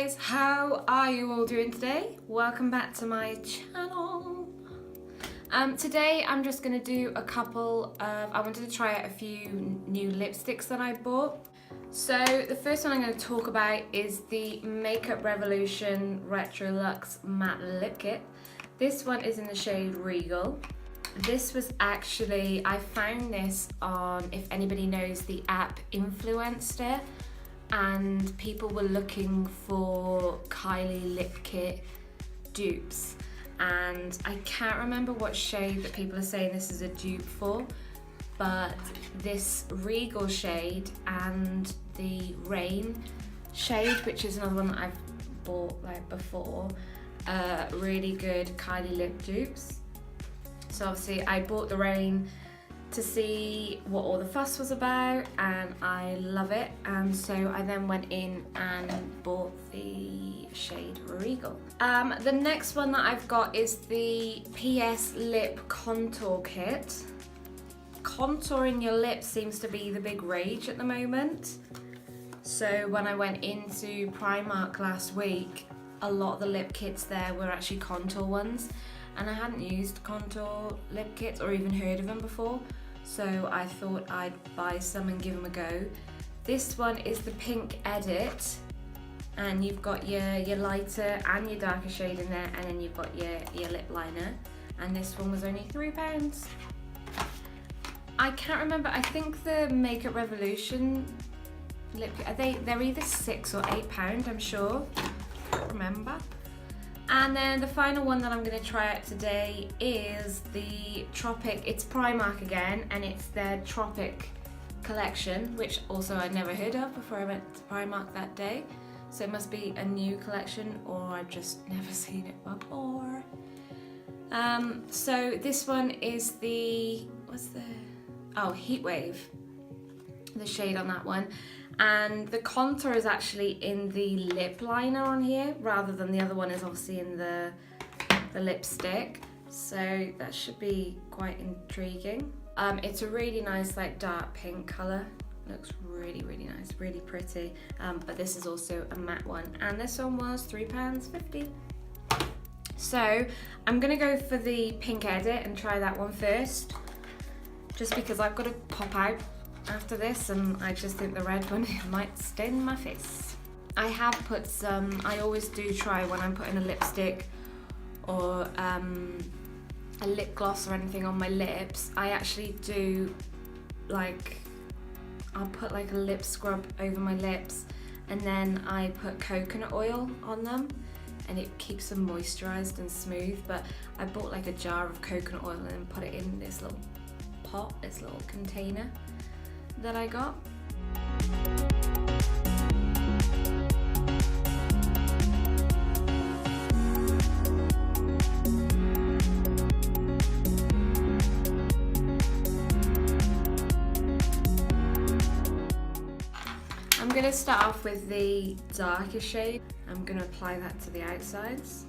guys, how are you all doing today? Welcome back to my channel. Today I'm just going to do a couple of, I wanted to try out a few new lipsticks that I bought. So the first one I'm going to talk about is the Makeup Revolution Retro Luxe Matte Lip Kit. This one is in the shade Regal. This was actually, I found this on, if anybody knows the app Influencer, and people were looking for Kylie LIPKIT dupes, and I can't remember what shade that people are saying this is a dupe for, but this Regal shade and the Rain shade, which is another one that I've bought like before, really good Kylie lip dupes. So obviously I bought the Rain to see what all the fuss was about, and I love it, and so I then went in and bought the shade Regal. The next one that I've got is the PS Lip Contour Kit. Contouring your lips seems to be the big rage at the moment. So when I went into Primark last week, a lot of the lip kits there were actually contour ones, and I hadn't used contour lip kits or even heard of them before. So I thought I'd buy some and give them a go. This one is the Pink Edit, and you've got your lighter and your darker shade in there, and then you've got your lip liner, and this one was only £3. I can't remember, I think the Makeup Revolution lip kit, they're either £6 or £8, I'm sure, I can't remember. And then the final one that I'm going to try out today is the Tropic, it's Primark again, and it's their Tropic Collection, which also I'd never heard of before I went to Primark that day. So it must be a new collection, or I've just never seen it before. So this one is the, Heat Wave, the shade on that one. And the contour is actually in the lip liner on here, rather than the other one is obviously in the lipstick. So that should be quite intriguing. It's a really nice like dark pink colour. Looks really, really nice, really pretty. But this is also a matte one, and this one was £3.50. So I'm gonna go for the Pink Edit and try that one first, just because I've got to pop out after this, and I just think the red one might stain my face. I have put some, I always do try when I'm putting a lipstick or a lip gloss or anything on my lips, I actually do like, I'll put like a lip scrub over my lips, and then I put coconut oil on them, and it keeps them moisturised and smooth. But I bought like a jar of coconut oil and then put it in this little pot, this little container that I got. I'm going to start off with the darker shade. I'm going to apply that to the outsides.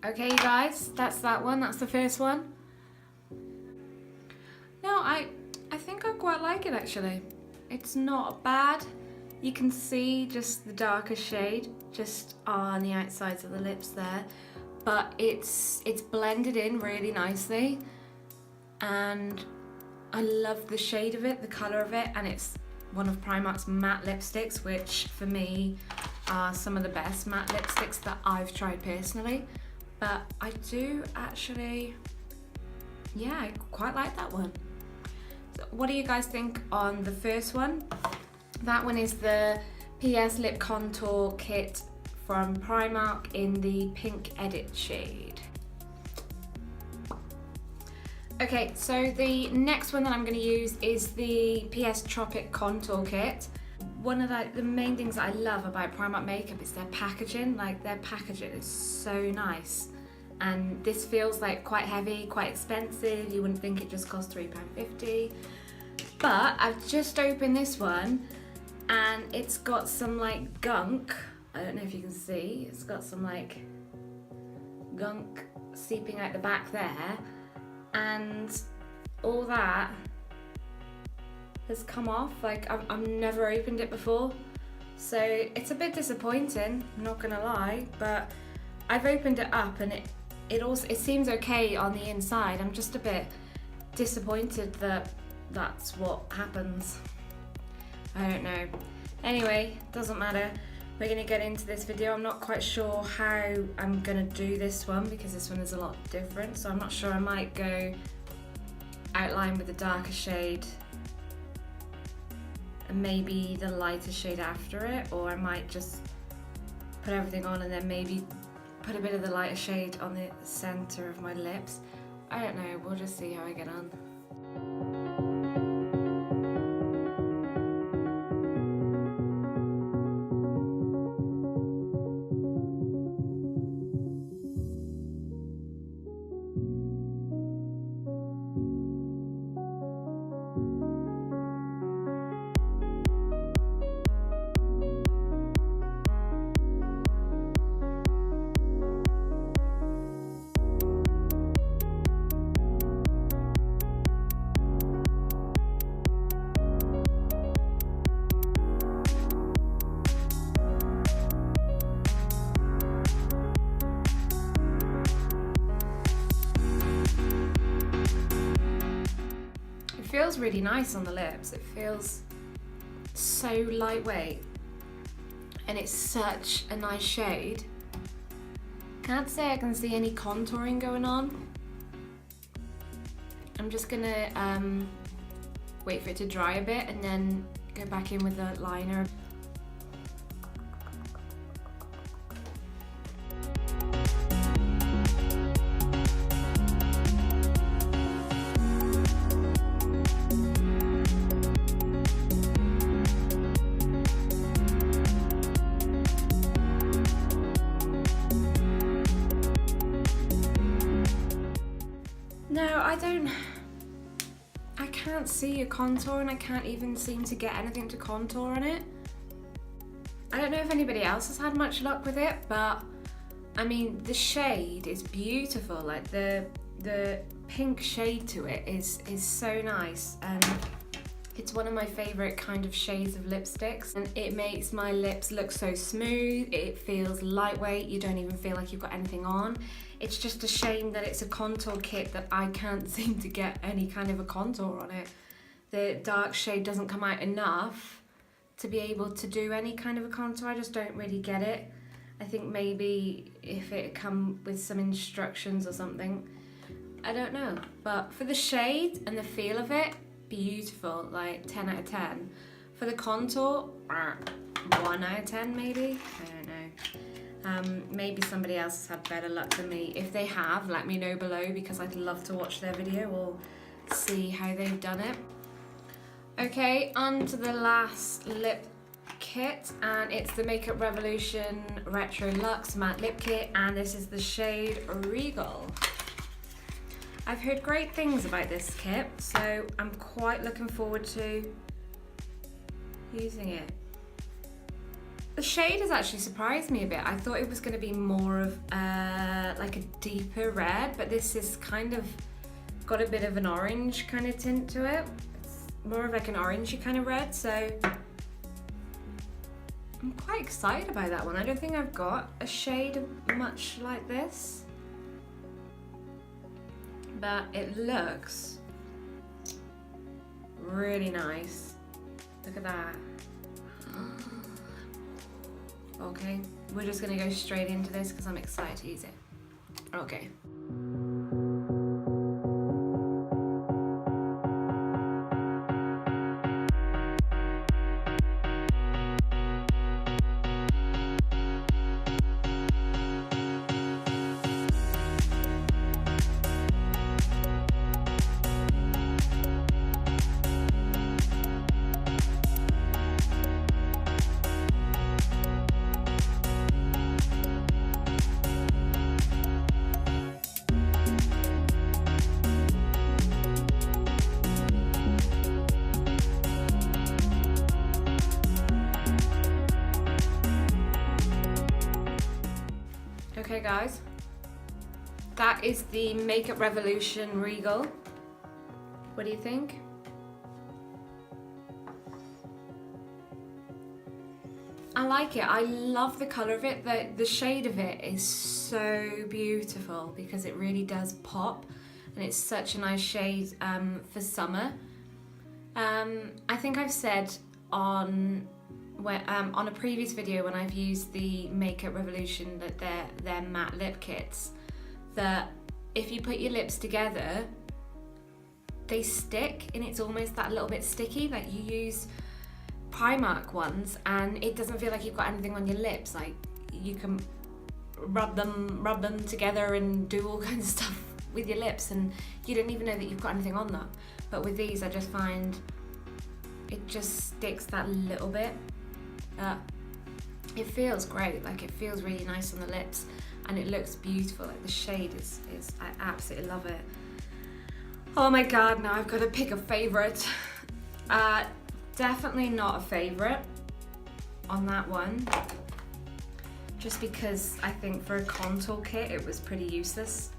Okay, you guys, that's that one. That's the first one. No, I think I quite like it actually. It's not bad. You can see just the darker shade just on the outsides of the lips there, but it's blended in really nicely, and I love the shade of it, the colour of it, and it's one of Primark's matte lipsticks, which for me are some of the best matte lipsticks that I've tried personally. But I do actually, yeah, I quite like that one. So what do you guys think on the first one? That one is the PS Lip Contour Kit from Primark in the Pink Edit shade. Okay, so the next one that I'm going to use is the PS Tropic Contour Kit. One of the main things that I love about Primark makeup is their packaging. Like, their packaging is so nice. And this feels like quite heavy, quite expensive. You wouldn't think it just cost £3.50. But I've just opened this one and it's got some like gunk. I don't know if you can see. It's got some like gunk seeping out the back there. And all that has come off. Like, I've never opened it before, so it's a bit disappointing, I'm not gonna lie, but I've opened it up and it seems okay on the inside. I'm just a bit disappointed that that's what happens. I don't know. Anyway, doesn't matter. We're gonna get into this video. I'm not quite sure how I'm gonna do this one because this one is a lot different. So I'm not sure. I might go outline with the darker shade and maybe the lighter shade after it, or I might just put everything on and then maybe put a bit of the lighter shade on the center of my lips. I don't know. We'll just see how I get on. It feels really nice on the lips. It feels so lightweight and it's such a nice shade. Can't say I can see any contouring going on. I'm just gonna wait for it to dry a bit and then go back in with the liner. No, I can't see a contour and I can't even seem to get anything to contour on it. I don't know if anybody else has had much luck with it, but I mean, the shade is beautiful. Like the pink shade to it is so nice, and it's one of my favorite kind of shades of lipsticks, and it makes my lips look so smooth. It feels lightweight. You don't even feel like you've got anything on. It's just a shame that it's a contour kit that I can't seem to get any kind of a contour on it. The dark shade doesn't come out enough to be able to do any kind of a contour. I just don't really get it. I think maybe if it come with some instructions or something, I don't know. But for the shade and the feel of it, beautiful, like 10 out of 10. For the contour, 1 out of 10 maybe, I don't know. Maybe somebody else has had better luck than me. If they have, let me know below because I'd love to watch their video or see how they've done it. Okay, on to the last lip kit, and it's the Makeup Revolution Retro Luxe Matte Lip Kit, and this is the shade Regal. I've heard great things about this kit, so I'm quite looking forward to using it. The shade has actually surprised me a bit. I thought it was going to be more of like a deeper red, but this is kind of got a bit of an orange kind of tint to it. It's more of like an orangey kind of red, so I'm quite excited about that one. I don't think I've got a shade much like this, but it looks really nice. Look at that. Okay, we're just gonna go straight into this because I'm excited to use it. Okay. guys, that is the Makeup Revolution Regal. What do you think? I like it. I love the colour of it. The shade of it is so beautiful because it really does pop, and it's such a nice shade for summer. I think I've said on a previous video when I've used the Makeup Revolution, that they're matte lip kits, that if you put your lips together, they stick, and it's almost that little bit sticky. Like, you use Primark ones and it doesn't feel like you've got anything on your lips. Like, you can rub them together and do all kinds of stuff with your lips and you don't even know that you've got anything on them. But with these, I just find it just sticks that little bit. It feels great. Like, it feels really nice on the lips and it looks beautiful. Like, the shade is I absolutely love it. Oh my god, now I've got to pick a favourite. Definitely not a favourite on that one, just because I think for a contour kit it was pretty useless.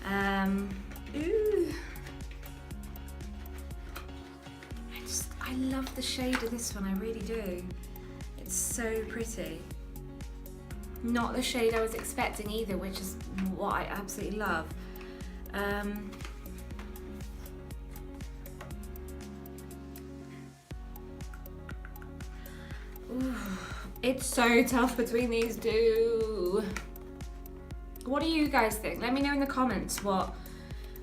Ooh. I love the shade of this one, I really do. It's so pretty. Not the shade I was expecting either, which is what I absolutely love. Ooh, it's so tough between these two. What do you guys think? Let me know in the comments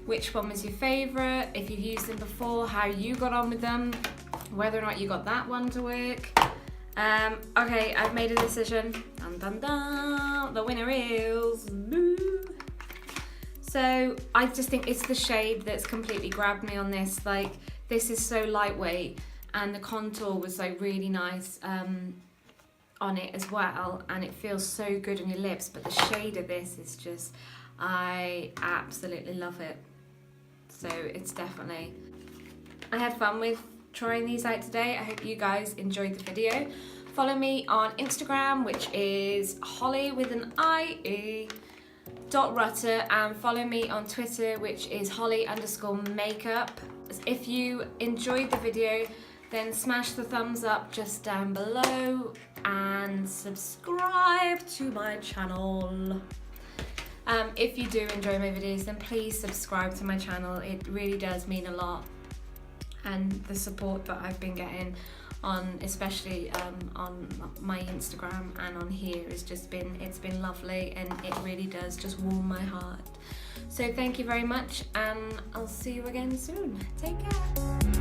which one was your favourite, if you've used them before, how you got on with them, whether or not you got that one to work. Okay, I've made a decision. Dun, dun, dun. The winner is blue. So I just think it's the shade that's completely grabbed me on this. Like, this is so lightweight, and the contour was like really nice on it as well, and it feels so good on your lips. But the shade of this is just, I absolutely love it. So it's definitely, I had fun with trying these out today. I hope you guys enjoyed the video. Follow me on Instagram, which is Holly with an IE .rutter, and follow me on Twitter, which is Holly_makeup. If you enjoyed the video, then smash the thumbs up just down below and subscribe to my channel. If you do enjoy my videos, then please subscribe to my channel. It really does mean a lot, and the support that I've been getting on, especially on my Instagram and on here, has just been, it's been lovely, and it really does just warm my heart. So thank you very much, and I'll see you again soon. Take care.